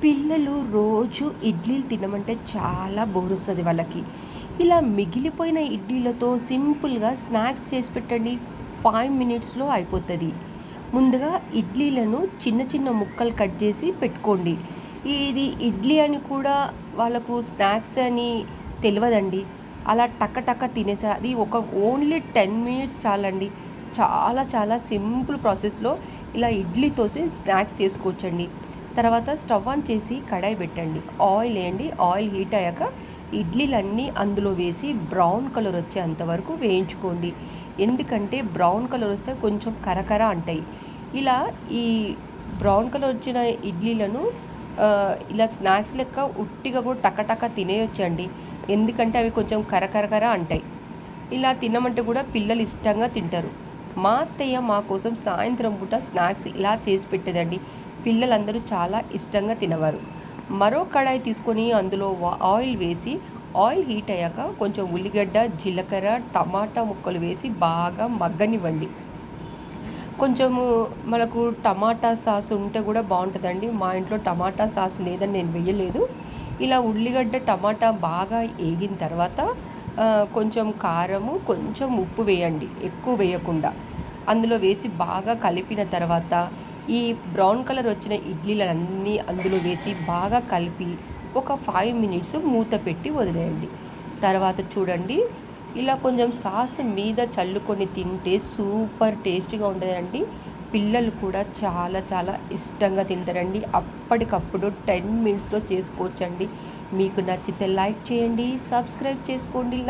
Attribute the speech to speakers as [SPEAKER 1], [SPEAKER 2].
[SPEAKER 1] పిల్లలు రోజు ఇడ్లీలు తినమంటే చాలా బోరొస్తది వాళ్ళకి. ఇలా మిగిలిపోయిన ఇడ్లీలతో సింపుల్‌గా స్నాక్స్ చేసి పెట్టండి. 5 మినిట్స్‌లో అయిపోతది. ముందుగా ఇడ్లీలను చిన్న చిన్న ముక్కలు కట్ చేసి పెట్టుకోండి. ఇది ఇడ్లీ అని కూడా వాళ్ళకు స్నాక్స్ అని తెలవదండి. అలా టక టక తినేసా అది ఒక ఓన్లీ 10 మినిట్స్ చాలండి. చాలా చాలా సింపుల్ ప్రాసెస్‌లో ఇలా ఇడ్లీతోసి స్నాక్స్ చేసుకోవచ్చండి. తర్వాత స్టవ్ ఆన్ చేసి కడాయి పెట్టండి. ఆయిల్ వేయండి. ఆయిల్ హీట్ అయ్యాక ఇడ్లీలన్నీ అందులో వేసి బ్రౌన్ కలర్ వచ్చేంత వరకు వేయించుకోండి. ఎందుకంటే బ్రౌన్ కలర్ వస్తే కొంచెం కరకర అంటాయి. ఇలా ఈ బ్రౌన్ కలర్ వచ్చిన ఇడ్లీలను ఇలా స్నాక్స్ లెక్క ఉట్టిగా కూడా టకటక తినేయొచ్చండి. ఎందుకంటే అవి కొంచెం కరకరకర అంటాయి. ఇలా తినమంటే కూడా పిల్లలు ఇష్టంగా తింటారు. మా అత్తయ్య మా కోసం సాయంత్రం పూట స్నాక్స్ ఇలా చేసి పెట్టేదండి. పిల్లలందరూ చాలా ఇష్టంగా తినేవారు. మరో కడాయి తీసుకొని అందులో ఆయిల్ వేసి ఆయిల్ హీట్ అయ్యాక కొంచెం ఉల్లిగడ్డ, జీలకర్ర, టమాటా ముక్కలు వేసి బాగా మగ్గనివ్వండి. కొంచెము మనకు టమాటా సాస్ ఉంటే కూడా బాగుంటుందండి. మా ఇంట్లో టమాటా సాస్ లేదని నేను వేయలేదు. ఇలా ఉల్లిగడ్డ, టమాటా బాగా ఏగిన తర్వాత కొంచెం కారము, కొంచెం ఉప్పు వేయండి, ఎక్కువ వేయకుండా. అందులో వేసి బాగా కలిపిన తర్వాత ఈ బ్రౌన్ కలర్ వచ్చిన ఇడ్లీలన్నీ అందులో వేసి బాగా కలిపి ఒక 5 మినిట్స్ మూత పెట్టి వదిలేయండి. తర్వాత చూడండి, ఇలా కొంచెం సాస్ మీద చల్లుకొని తింటే సూపర్ టేస్టీగా ఉంటుందండి. పిల్లలు కూడా చాలా చాలా ఇష్టంగా తింటారండి. అప్పటికప్పుడు 10 మినిట్స్లో చేసుకోవచ్చండి. మీకు నచ్చితే లైక్ చేయండి, సబ్స్క్రైబ్ చేసుకోండి.